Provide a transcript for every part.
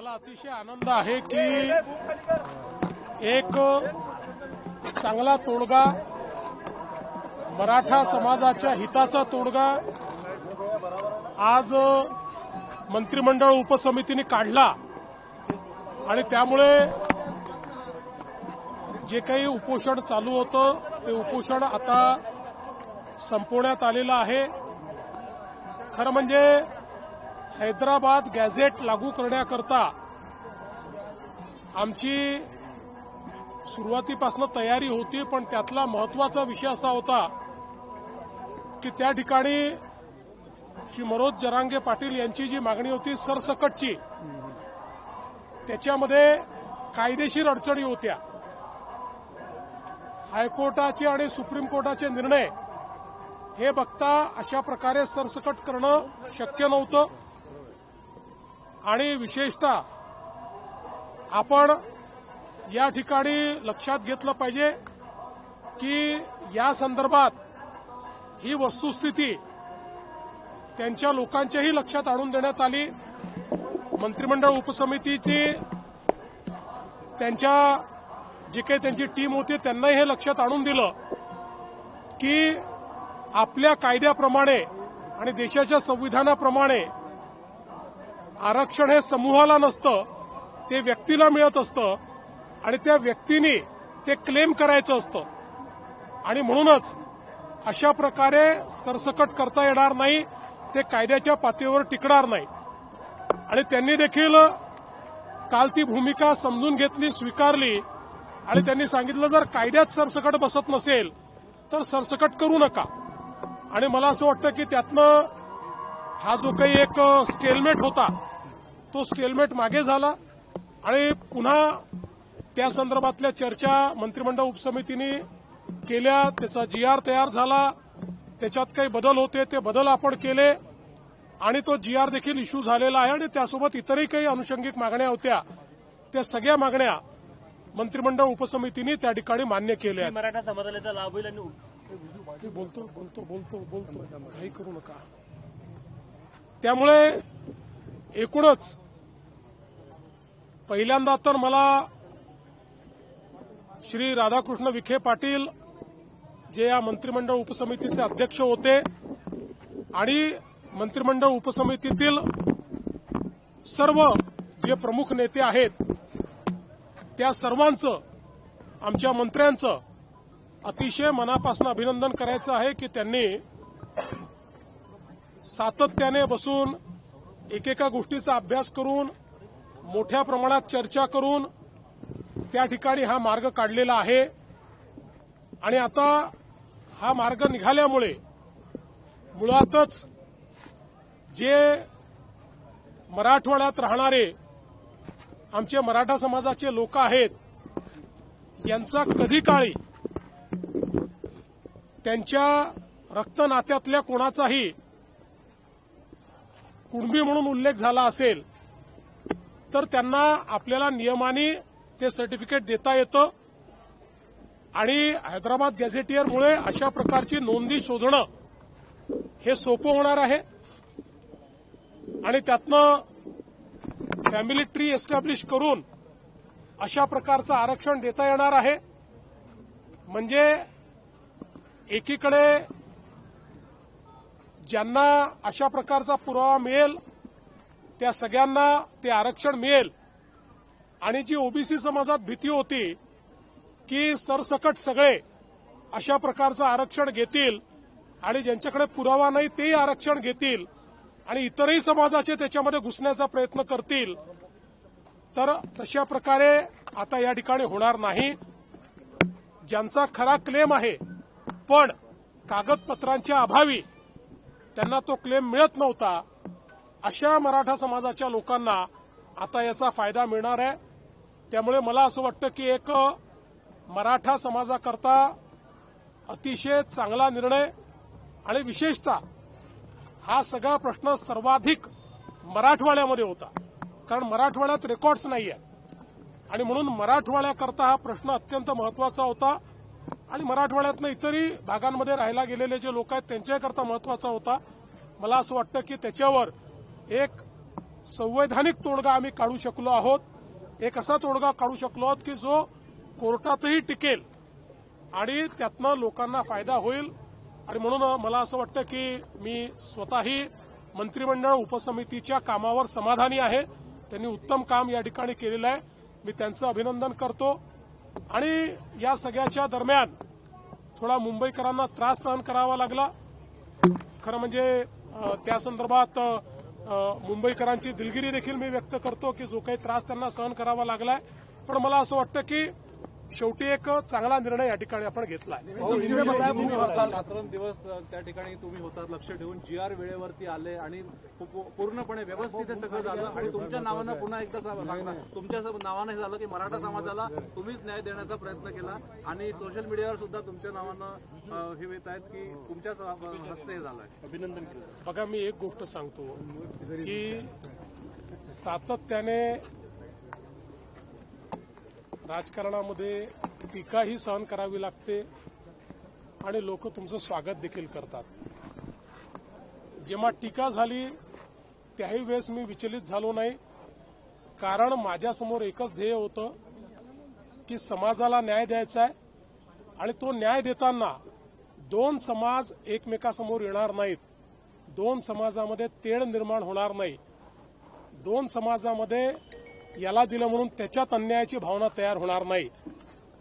मला अतिशय आनंद आहे की एक चांगला तोडगा मराठा समाजाच्या हिताचा तोडगा आज मंत्रिमंडळ उपसमितीने काढला आणि त्यामुळे जे काही उपोषण चालू होतं ते उपोषण आता संपवण्यात आलेलं आहे. खरं म्हणजे हैदराबाद गॅझेट लागू करण्याकरता आमची सुरुवातीपासून तयारी होती, पण त्यातला महत्वाचा विषय असा होता की त्या ठिकाणी श्री मनोज जरांगे पाटील यांची जी मागणी होती सरसकटची, त्याच्यामध्ये कायदेशीर अडचणी होत्या. हायकोर्टाचे आणि सुप्रीम कोर्टाचे निर्णय हे बघता अशा प्रकारे सरसकट करणं शक्य नव्हतं आणि विशेषतः आपण या ठिकाणी लक्षात घेतलं पाहिजे की या संदर्भात ही वस्तुस्थिती त्यांच्या लोकांच्याही लक्षात आणून देण्यात आली. मंत्रिमंडळ उपसमितीची त्यांच्या जे काही त्यांची टीम होती त्यांनाही हे लक्षात आणून दिलं की आपल्या कायद्याप्रमाणे आणि देशाच्या संविधानाप्रमाणे आरक्षण हे समूहाला नसतं, ते व्यक्तीला मिळत असतं आणि त्या व्यक्तीने ते क्लेम करायचं असतं आणि म्हणूनच अशा प्रकारे सरसकट करता येणार नाही, ते कायद्याच्या पातळीवर टिकणार नाही. आणि त्यांनी देखील काल ती भूमिका समजून घेतली, स्वीकारली आणि त्यांनी सांगितलं जर कायद्यात सरसकट बसत नसेल तर सरसकट करू नका. आणि मला असं वाटतं की त्यातनं हा जो काही एक स्टेलमेट होता तो स्टेलमेट मागे झाला आणि पुन्हा त्या संदर्भातल्या चर्चा मंत्रिमंडळ उपसमितीने केल्या, त्याचा GR तयार झाला, त्याच्यात काही बदल होते ते बदल आपण केले आणि तो GR देखील इश्यू झालेला आहे आणि त्यासोबत इतरही काही अनुषंगिक मागण्या होत्या, त्या सगळ्या मागण्या मंत्रिमंडळ उपसमितीने त्या ठिकाणी मान्य केल्या. मराठा समाजाला लाभ होईल आणि बोलतो काही करू नका. त्यामुळे एकूणच पहिल्यांदा तर मला श्री राधाकृष्ण विखे पाटील जे या मंत्रिमंडळ उपसमितीचे अध्यक्ष होते आणि मंत्रिमंडळ उपसमितीतील सर्व जे प्रमुख नेते आहेत त्या सर्वांचं, आमच्या मंत्र्यांचं अतिशय मनापासून अभिनंदन करायचं आहे की त्यांनी सातत्याने बसून एकेका गोष्टीचा अभ्यास करून मोठ्या प्रमाणात चर्चा करून त्या ठिकाणी हा मार्ग काढलेला आहे. आणि आता हा मार्ग निघाल्यामुळे मुळातच जे मराठवाड्यात राहणारे आमचे मराठा समाजाचे लोक आहेत यांचा कधी काळी त्यांच्या रक्तनात्यातल्या कोणाचाही कुणबी म्हणून उल्लेख झाला असेल तर त्यांना आपल्याला नियमाने ते सर्टिफिकेट देता येतं आणि हैदराबाद गॅझेटियरमुळे अशा प्रकारची नोंदी शोधणं हे सोपं होणार आहे आणि त्यातनं फॅमिली ट्री एस्टॅब्लिश करून अशा प्रकारचं आरक्षण देता येणार आहे. म्हणजे एकीकडे ज्यांना अशा प्रकारचा पुरावा मिळेल त्या सगळ्यांना ते आरक्षण मिळेल आणि जी ओबीसी समाजात भीती होती की सरसकट सगळे अशा प्रकारचं आरक्षण घेतील आणि ज्यांच्याकडे पुरावा नाही तेही आरक्षण घेतील आणि इतरही समाजाचे त्याच्यामध्ये घुसण्याचा प्रयत्न करतील, तर तशा प्रकारे आता या ठिकाणी होणार नाही. ज्यांचा खरा क्लेम आहे पण कागदपत्रांच्या अभावी त्यांना तो क्लेम मिळत नव्हता, अशा मराठा समाजाच्या लोकांना आता याचा फायदा मिळणार आहे. त्यामुळे मला असं वाटतं की एक मराठा समाजाकरता अतिशय चांगला निर्णय आणि विशेषतः हा सगळा प्रश्न सर्वाधिक मराठवाड्यामध्ये होता, कारण मराठवाड्यात रेकॉर्ड्स नाही आहेत आणि म्हणून मराठवाड्याकरता हा प्रश्न अत्यंत महत्वाचा होता आणि मराठवाड्यातनं इतरही भागांमध्ये राहायला गेलेले जे लोक आहेत त्यांच्याकरता महत्वाचा होता. मला असं वाटतं की त्याच्यावर एक संवैधानिक तोडगा आम्ही काढू शकलो आहोत. एक असा तोडगा काढू शकलो आहोत की जो कोर्टातही टिकेल आणि त्यातनं लोकांना फायदा होईल. आणि म्हणून मला असं वाटतं की मी स्वतःही मंत्रिमंडळ उपसमितीच्या कामावर समाधानी आहे. त्यांनी उत्तम काम या ठिकाणी केलेलं आहे. मी त्यांचं अभिनंदन करतो. आणि या सगळ्याच्या दरम्यान थोडा मुंबईकरांना त्रास सहन करावा लागला. खरं म्हणजे त्या संदर्भात मुंबईकरांची दिलगिरी देखील मी व्यक्त करतो की जो काही त्रास त्यांना सहन करावा लागलाय. पण मला असं वाटतं की शेवटी एक चांगला निर्णय या ठिकाणी आपण घेतला आहे. दिवस त्या ठिकाणी तुम्ही होतात, लक्ष ठेवून GR वेळेवरती आले आणि पूर्णपणे व्यवस्थित हे सगळं झालं. आणि तुमच्या नावानं पुन्हा एकदा सांगणार, तुमच्या नावानं हे झालं की मराठा समाजाला तुम्हीच न्याय देण्याचा प्रयत्न केला आणि सोशल मीडियावर सुद्धा तुमच्या नावानं हे येत आहेत की तुमच्याच हस्ते हे झालंय. अभिनंदन केलं. बघा, मी एक गोष्ट सांगतो की सातत्याने राजकारणामध्ये टीकाही सहन करावी लागते आणि लोक तुमचं स्वागत देखील करतात. जेव्हा टीका झाली त्याही वेळेस मी विचलित झालो नाही. कारण माझ्यासमोर एकच ध्येय होतं की समाजाला न्याय द्यायचा आहे. आणि तो न्याय देताना दोन समाज एकमेकासमोर येणार नाहीत. दोन समाजामध्ये तेढ निर्माण होणार नाही. दोन समाजामध्ये याला दिलं म्हणून त्याच्यात अन्यायाची भावना तयार होणार नाही.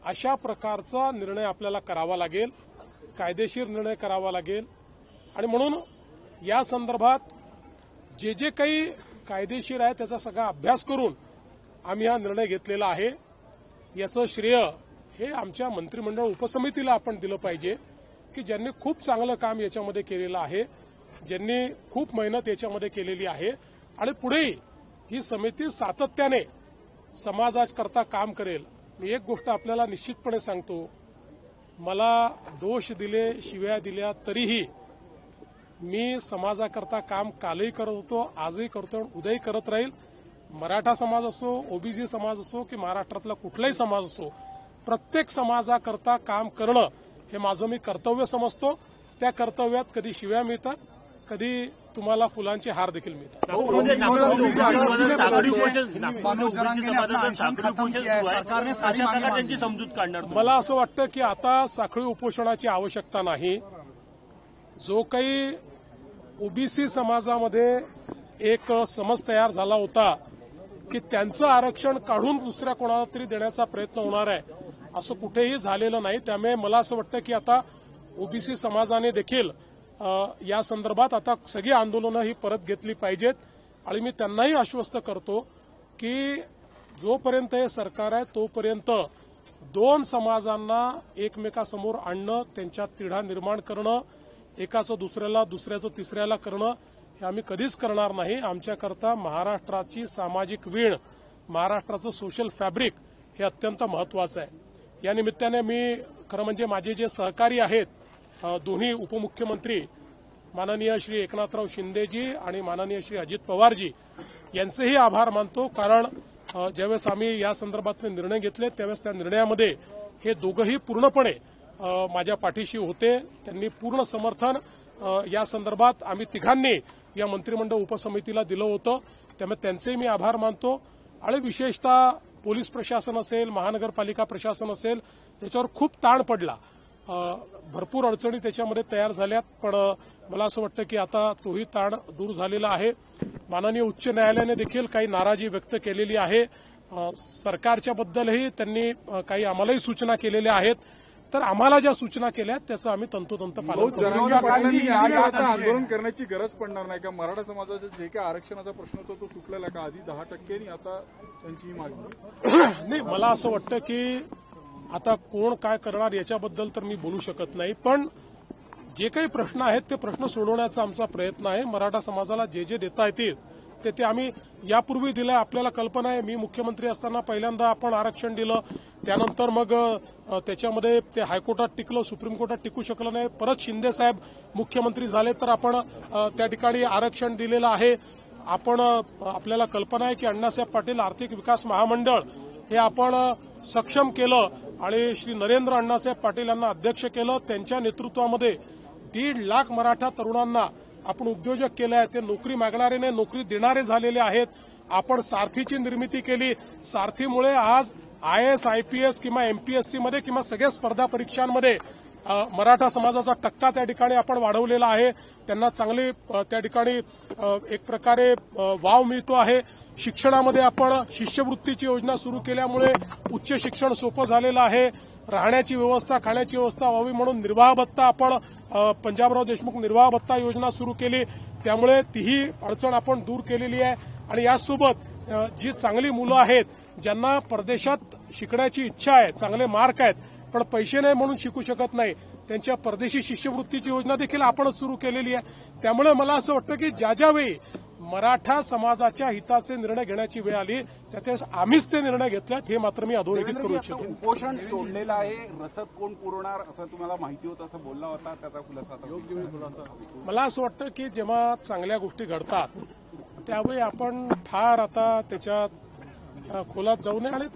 अशा प्रकारचा निर्णय आपल्याला करावा लागेल, कायदेशीर निर्णय करावा लागेल. आणि म्हणून या संदर्भात जे जे काही कायदेशीर आहे त्याचा सगळा अभ्यास करून आम्ही हा निर्णय घेतलेला आहे. याचं श्रेय हे आमच्या मंत्रिमंडळ उपसमितीला आपण दिलं पाहिजे की ज्यांनी खूप चांगलं काम याच्यामध्ये केलेलं आहे, ज्यांनी खूप मेहनत याच्यामध्ये केलेली आहे. आणि पुढेही ही समिती सातत्याने समाजाकरता काम करेल. मी एक गोष्ट आपल्याला निश्चितपणे सांगतो, मला दोष दिले, शिव्या दिल्या तरीही मी समाजाकरता काम कालही करत होतो, आजही करतो आणि उद्याही करत राहील. मराठा समाज असो, ओबीसी समाज असो की महाराष्ट्रातला कुठलाही समाज असो, प्रत्येक समाजाकरता काम करणं हे माझं मी कर्तव्य समजतो. त्या कर्तव्यात कधी शिव्या मिळतात, कधी तुम्हाला फुलांचे हार देखील मिळतात. मला असं वाटतं की आता साखळी उपोषणाची आवश्यकता नाही. जो काही ओबीसी समाजामध्ये एक समज तयार झाला होता की त्यांचं आरक्षण काढून दुसऱ्या कोणाला तरी देण्याचा प्रयत्न होणार आहे, असं कुठेही झालेलं नाही. त्यामुळे मला असं वाटतं की आता ओबीसी समाजाने देखील या संदर्भात आता सगळी आंदोलनं ही परत घेतली पाहिजेत. आणि मी त्यांनाही आश्वस्त करतो की जोपर्यंत हे सरकार आहे तोपर्यंत दोन समाजांना एकमेकासमोर आणणं, त्यांच्यात तिढा निर्माण करणं, एकाचं दुसऱ्याला, दुसऱ्याचं तिसऱ्याला करणं हे आम्ही कधीच करणार नाही. आमच्याकरता महाराष्ट्राची सामाजिक वीण, महाराष्ट्राचं सोशल फॅब्रिक हे अत्यंत महत्वाचं आहे. या निमित्ताने मी खरं म्हणजे माझे जे सहकारी आहेत, दोन्ही उपमुख्यमंत्री माननीय श्री एकनाथराव शिंदेजी आणि माननीय श्री अजित पवारजी यांचेही आभार मानतो. कारण ज्यावेळेस आम्ही या संदर्भातले निर्णय घेतले त्यावेळेस त्या निर्णयामध्ये हे दोघंही पूर्णपणे माझ्या पाठीशी होते. त्यांनी पूर्ण समर्थन या संदर्भात आम्ही तिघांनी या मंत्रिमंडळ उपसमितीला दिलं होतं. त्यामुळे त्यांचेही मी आभार मानतो. आणि विशेषतः पोलीस प्रशासन असेल, महानगरपालिका प्रशासन असेल, त्याच्यावर खूप ताण पडला. भरपूर अडचणी त्याच्यामध्ये तयार झाल्यात. पण मला असं वाटतं की आता तोही ताण दूर झालेला आहे. माननीय उच्च न्यायालयाने देखील काही नाराजी व्यक्त केलेली आहे. सरकारच्या बद्दलही त्यांनी काही आम्हालाही सूचना केलेल्या आहेत. तर आम्हाला ज्या सूचना केल्या त्याचं आम्ही तंतोतंत पालन करू. आंदोलन करण्याची गरज पडणार नाही का? मराठा समाजाचा जे काही आरक्षणाचा प्रश्न होता तो सुटलेला का? आधी 10% आणि आता त्यांची मागणी नाही. मला असं वाटतं की आता कोण काय करणार याच्याबद्दल तर मी बोलू शकत नाही. पण जे काही प्रश्न आहेत ते प्रश्न सोडवण्याचा आमचा प्रयत्न आहे. मराठा समाजाला जे जे देता येतील ते आम्ही यापूर्वी दिलंय. आपल्याला कल्पना आहे, मी मुख्यमंत्री असताना पहिल्यांदा आपण आरक्षण दिलं. त्यानंतर मग त्याच्यामध्ये ते हायकोर्टात टिकलं, सुप्रीम कोर्टात टिकू शकलं नाही. परत शिंदे साहेब मुख्यमंत्री झाले तर आपण त्या ठिकाणी आरक्षण दिलेलं आहे. आपण आपल्याला कल्पना आहे की अण्णासाहेब पाटील आर्थिक विकास महामंडळ हे आपण सक्षम केलं आणि श्री नरेंद्र अण्णासाहेब पाटील यांना अध्यक्ष केलं. त्यांच्या नेतृत्वामध्ये 1.5 लाख मराठा तरुणांना आपण उद्योजक केले आहेत, ते नोकरी मागणारे नाही नोकरी देणारे झालेले आहेत. आपण सारथीची निर्मिती केली. सारथीमुळे आज IAS, IPS किंवा MPSC मध्ये किंवा सगळ्या स्पर्धा परीक्षांमध्ये मराठा समाजाचा टक्का त्या ठिकाणी आपण वाढवलेला आहे. त्यांना चांगली त्या ठिकाणी एक प्रकारे वाव मिळतो आहे. शिक्षणामध्ये आपण शिष्यवृत्तीची योजना सुरू केल्यामुळे उच्च शिक्षण सोपं झालेलं आहे. राहण्याची व्यवस्था, खाण्याची व्यवस्था व्हावी म्हणून निर्वाह भत्ता आपण पंजाबराव देशमुख निर्वाह भत्ता योजना सुरू केली. त्यामुळे तीही अडचण आपण दूर केलेली आहे. आणि यासोबत जी चांगली मुलं आहेत, ज्यांना परदेशात शिकण्याची इच्छा आहे, चांगले मार्क आहेत, पण पैसे नाही म्हणून शिकू शकत नाही, त्यांच्या परदेशी शिष्यवृत्तीची योजना देखील आपणच सुरू केलेली आहे. त्यामुळे मला असं वाटतं की ज्यावेळी मराठा समाजाच्या हिताचे निर्णय घेण्याची वेळ आली त्यावेळेस आम्हीच ते निर्णय घेतल्यात, हे मात्र मी अधोरेखित करू इच्छितो. उपोषण सोडलेलं आहे, रसद कोण पुरवणार असं तुम्हाला माहिती होतं असं बोलला होता, त्याचा खुलासा मला असं वाटतं की जेव्हा चांगल्या गोष्टी घडतात त्यावेळी आपण फार आता त्याच्यात खोलात जाऊ नये. आणि